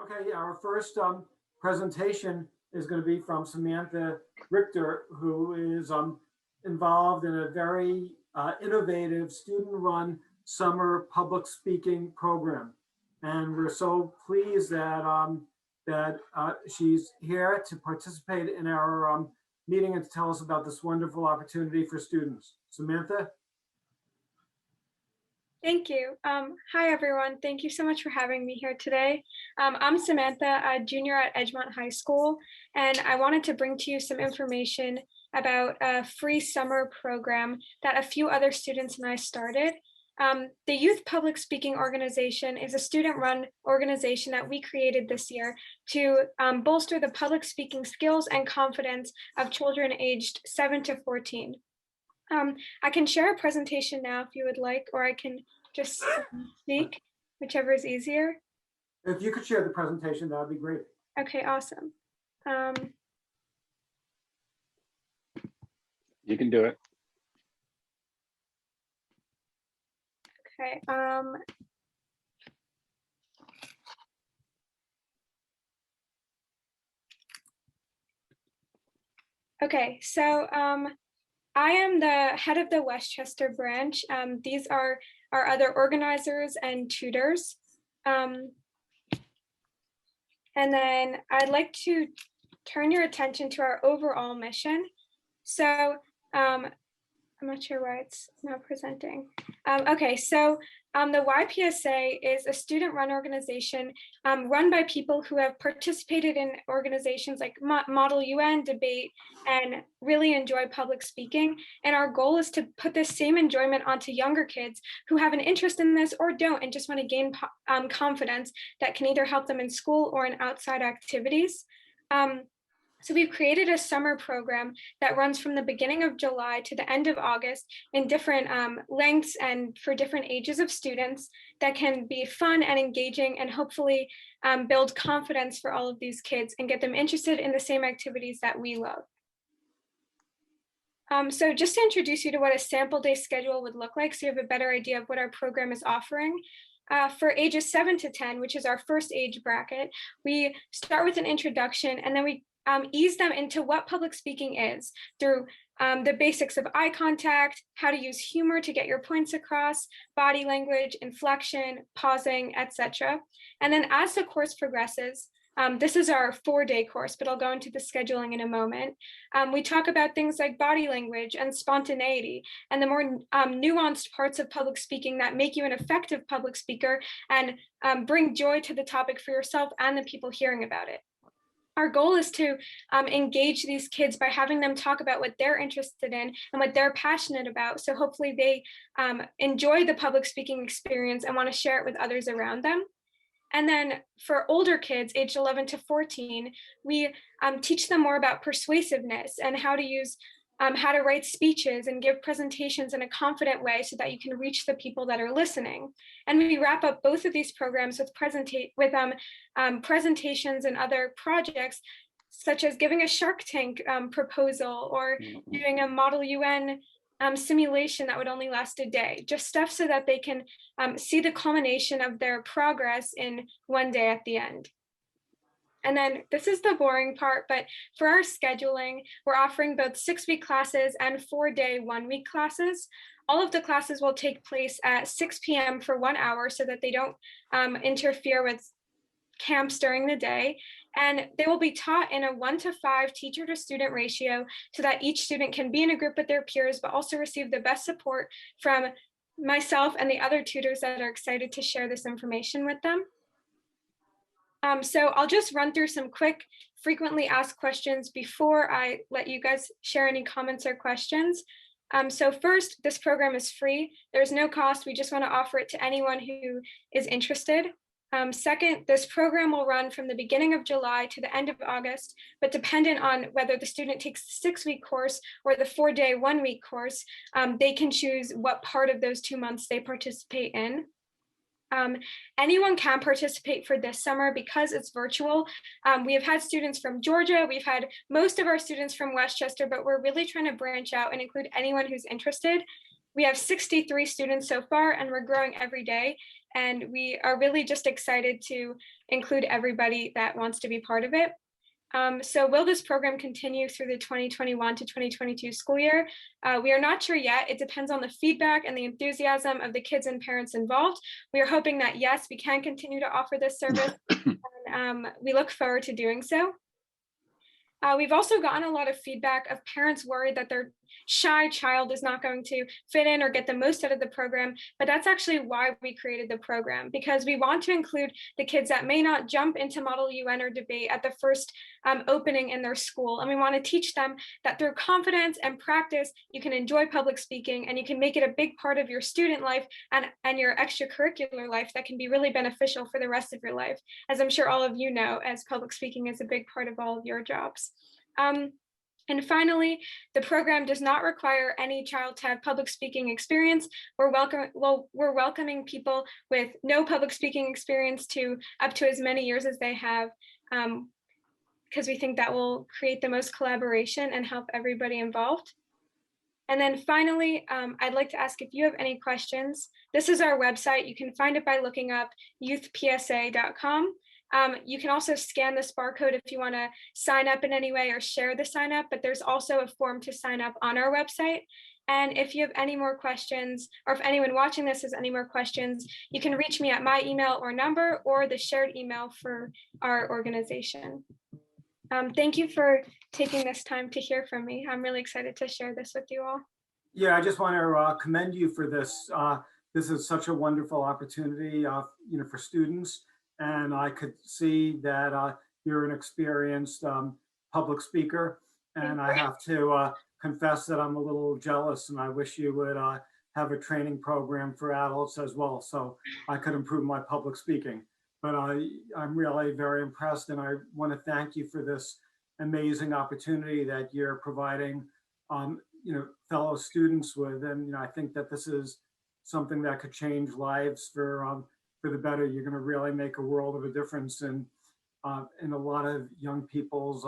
Okay, yeah, our first presentation is going to be from Samantha Richter, who is involved in a very innovative student-run summer public speaking program. And we're so pleased that she's here to participate in our meeting and to tell us about this wonderful opportunity for students. Samantha? Thank you. Hi, everyone. Thank you so much for having me here today. I'm Samantha, a junior at Edgemont High School, and I wanted to bring to you some information about a free summer program that a few other students and I started. The Youth Public Speaking Organization is a student-run organization that we created this year to bolster the public speaking skills and confidence of children aged 7 to 14. I can share a presentation now if you would like, or I can just speak, whichever is easier. If you could share the presentation, that would be great. Okay, awesome. You can do it. Okay. Okay, so I am the head of the Westchester branch. These are our other organizers and tutors. And then I'd like to turn your attention to our overall mission. So I'm not sure why it's not presenting. Okay, so the YPSA is a student-run organization run by people who have participated in organizations like Model UN, debate, and really enjoy public speaking. And our goal is to put this same enjoyment onto younger kids who have an interest in this or don't and just want to gain confidence that can either help them in school or in outside activities. So we've created a summer program that runs from the beginning of July to the end of August in different lengths and for different ages of students that can be fun and engaging and hopefully build confidence for all of these kids and get them interested in the same activities that we love. So just to introduce you to what a sample day schedule would look like so you have a better idea of what our program is offering. For ages 7 to 10, which is our first age bracket, we start with an introduction and then we ease them into what public speaking is through the basics of eye contact, how to use humor to get your points across, body language, inflection, pausing, etc. And then as the course progresses, this is our 4-day course, but I'll go into the scheduling in a moment. We talk about things like body language and spontaneity and the more nuanced parts of public speaking that make you an effective public speaker and bring joy to the topic for yourself and the people hearing about it. Our goal is to engage these kids by having them talk about what they're interested in and what they're passionate about. So hopefully they enjoy the public speaking experience and want to share it with others around them. And then for older kids, aged 11 to 14, we teach them more about persuasiveness and how to use how to write speeches and give presentations in a confident way so that you can reach the people that are listening. And we wrap up both of these programs with presentations and other projects, such as giving a Shark Tank proposal or doing a Model UN simulation that would only last a day, just stuff so that they can see the culmination of their progress in one day at the end. And then this is the boring part, but for our scheduling, we're offering both 6-week classes and 4-day 1-week classes. All of the classes will take place at 6 p.m. for 1 hour so that they don't interfere with camps during the day. And they will be taught in a 1-to-5 teacher to student ratio so that each student can be in a group with their peers, but also receive the best support from myself and the other tutors that are excited to share this information with them. So I'll just run through some quick frequently asked questions before I let you guys share any comments or questions. So first, this program is free. There's no cost. We just want to offer it to anyone who is interested. Second, this program will run from the beginning of July to the end of August, but dependent on whether the student takes the 6-week course or the 4-day 1-week course, they can choose what part of those 2 months they participate in. Anyone can participate for this summer because it's virtual. We have had students from Georgia. We've had most of our students from Westchester, but we're really trying to branch out and include anyone who's interested. We have 63 students so far, and we're growing every day. And we are really just excited to include everybody that wants to be part of it. So will this program continue through the 2021 to 2022 school year? We are not sure yet. It depends on the feedback and the enthusiasm of the kids and parents involved. We are hoping that yes, we can continue to offer this service. And, we look forward to doing so. We've also gotten a lot of feedback of parents worried that their shy child is not going to fit in or get the most out of the program, but that's actually why we created the program, because we want to include the kids that may not jump into Model UN or debate at the first opening in their school. And we want to teach them that through confidence and practice, you can enjoy public speaking and you can make it a big part of your student life and your extracurricular life that can be really beneficial for the rest of your life. As I'm sure all of you know, as public speaking is a big part of all of your jobs. And finally, the program does not require any child to have public speaking experience. We're welcoming people with no public speaking experience to up to as many years as they have, because we think that will create the most collaboration and help everybody involved. And then finally, I'd like to ask if you have any questions. This is our website. You can find it by looking up youthpsa.com. You can also scan this barcode if you want to sign up in any way or share the sign up, but there's also a form to sign up on our website. And if you have any more questions, or if anyone watching this has any more questions, you can reach me at my email or number or the shared email for our organization. Thank you for taking this time to hear from me. I'm really excited to share this with you all. Yeah, I just want to commend you for this. This is such a wonderful opportunity, for students. And I could see that you're an experienced public speaker. And I have to confess that I'm a little jealous, and I wish you would have a training program for adults as well, so I could improve my public speaking. But I'm really very impressed, and I want to thank you for this amazing opportunity that you're providing, fellow students with. And I think that this is something that could change lives for the better. You're going to really make a world of a difference in a lot of young people's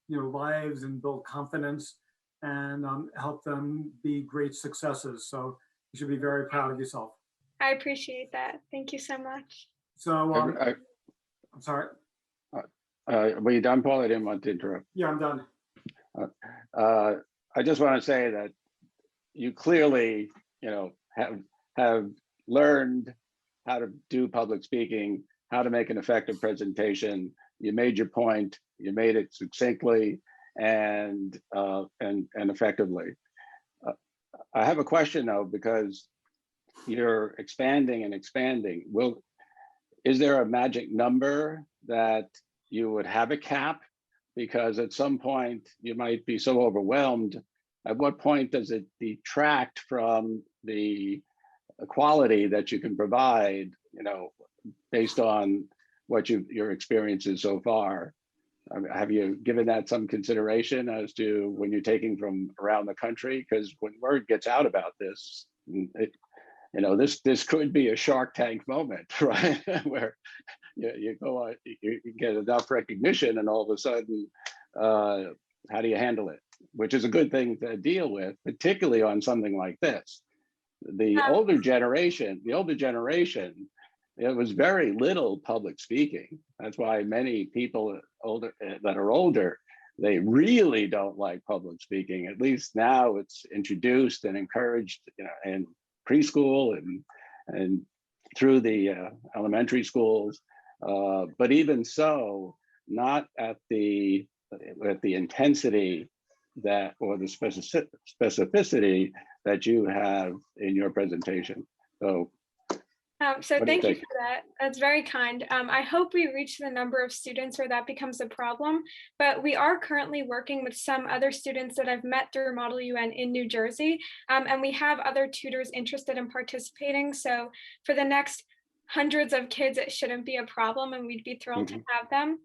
lives, and build confidence and help them be great successes. So you should be very proud of yourself. I appreciate that. Thank you so much. So I'm sorry. Were you done, Paul? I didn't want to interrupt. Yeah, I'm done. I just want to say that you clearly, have learned how to do public speaking, how to make an effective presentation. You made your point. You made it succinctly and effectively. I have a question though, because you're expanding and expanding. Is there a magic number that you would have a cap? Because at some point you might be so overwhelmed. At what point does it detract from the quality that you can provide, based on what your experiences so far? Have you given that some consideration as to when you're taking from around the country? Because when word gets out about this, this could be a Shark Tank moment, right? Where you go on, you get enough recognition, and all of a sudden, how do you handle it? Which is a good thing to deal with, particularly on something like this. The older generation, it was very little public speaking. That's why many people that are older, they really don't like public speaking. At least now it's introduced and encouraged, in preschool and through the elementary schools. But even so, not at the intensity that, or the specificity that you have in your presentation. So thank you for that. That's very kind. I hope we reach the number of students where that becomes a problem, but we are currently working with some other students that I've met through Model UN in New Jersey, and we have other tutors interested in participating. So for the next hundreds of kids, it shouldn't be a problem, and we'd be thrilled to have them.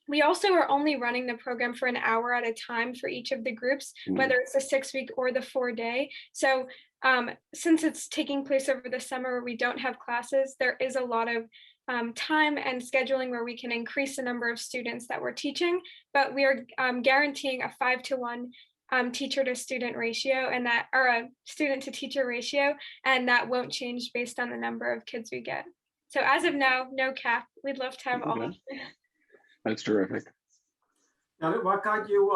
We also are only running the program for an hour at a time for each of the groups, whether it's the 6-week or the 4-day. So since it's taking place over the summer where we don't have classes, there is a lot of time and scheduling where we can increase the number of students that we're teaching, but we are guaranteeing a 5-to-1 teacher to student ratio, and that, or a student to teacher ratio, and that won't change based on the number of kids we get. So as of now, no cap. We'd love to have all of them. That's terrific. Now, what got you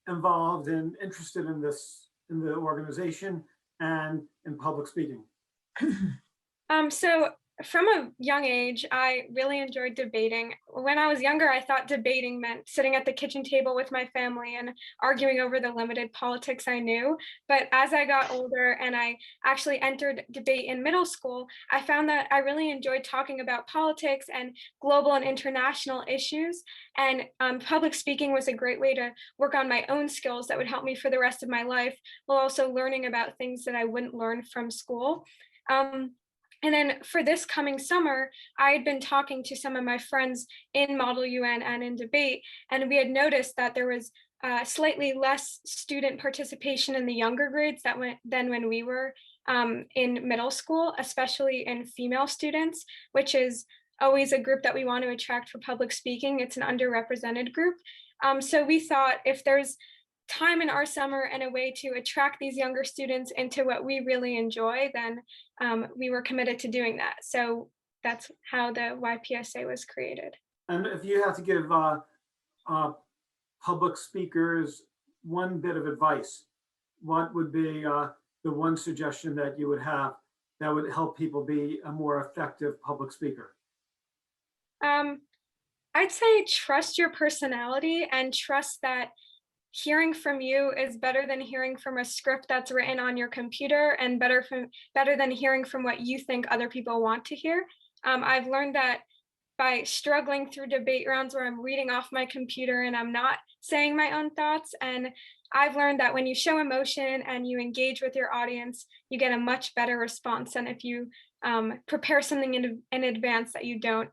involved and interested in this, in the organization and in public speaking? So from a young age, I really enjoyed debating. When I was younger, I thought debating meant sitting at the kitchen table with my family and arguing over the limited politics I knew. But as I got older and I actually entered debate in middle school, I found that I really enjoyed talking about politics and global and international issues. And public speaking was a great way to work on my own skills that would help me for the rest of my life, while also learning about things that I wouldn't learn from school. And then for this coming summer, I had been talking to some of my friends in Model UN and in debate, and we had noticed that there was slightly less student participation in the younger grades than when we were in middle school, especially in female students, which is always a group that we want to attract for public speaking. It's an underrepresented group. So we thought if there's time in our summer and a way to attract these younger students into what we really enjoy, then we were committed to doing that. So that's how the YPSA was created. And if you have to give public speakers one bit of advice, what would be the one suggestion that you would have that would help people be a more effective public speaker? I'd say trust your personality and trust that hearing from you is better than hearing from a script that's written on your computer, and better than hearing from what you think other people want to hear. I've learned that by struggling through debate rounds where I'm reading off my computer and I'm not saying my own thoughts. And I've learned that when you show emotion and you engage with your audience, you get a much better response than if you prepare something in advance that you don't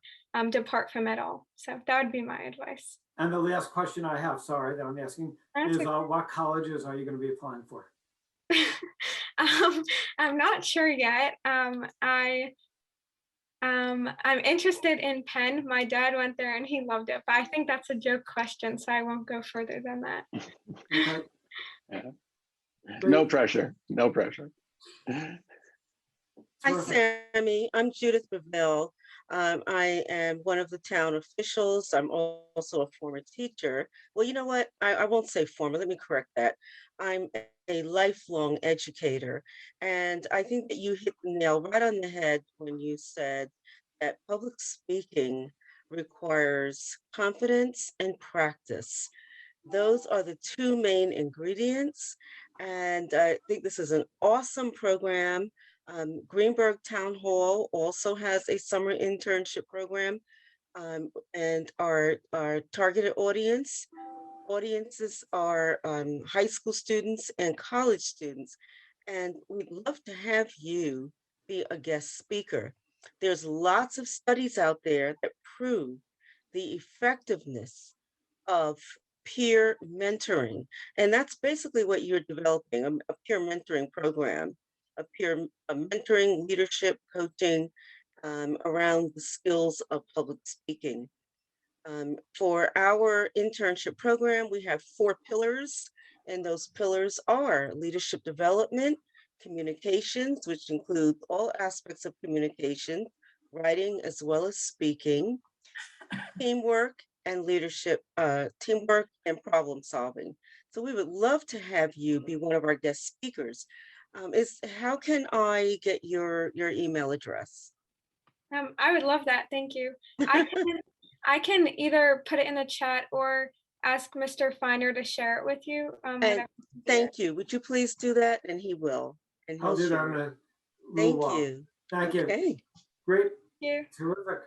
depart from at all. So that would be my advice. And the last question I have, sorry, that I'm asking is what colleges are you going to be applying for? I'm not sure yet. I'm interested in Penn. My dad went there and he loved it, but I think that's a joke question, so I won't go further than that. Okay. Yeah. No pressure. No pressure. Hi, Sammy. I'm Judith Beville. I am one of the town officials. I'm also a former teacher. Well, you know what? I won't say former. Let me correct that. I'm a lifelong educator. And I think that you hit the nail right on the head when you said that public speaking requires confidence and practice. Those are the two main ingredients. And I think this is an awesome program. Greenburgh Town Hall also has a summer internship program, and our targeted audiences are high school students and college students. And we'd love to have you be a guest speaker. There's lots of studies out there that prove the effectiveness of peer mentoring. And that's basically what you're developing, a peer mentoring program. A mentoring, leadership, coaching around the skills of public speaking. For our internship program, we have 4 pillars, and those pillars are leadership development, communications, which include all aspects of communication, writing as well as speaking, teamwork and leadership, teamwork and problem solving. So we would love to have you be one of our guest speakers. How can I get your email address? I would love that. Thank you. I can either put it in the chat or ask Mr. Feiner to share it with you. Thank you. Would you please do that? And he will. And I'll he'll do that share in it. a little Thank while. you. Thank you. Okay. Great. Thank you. Terrific.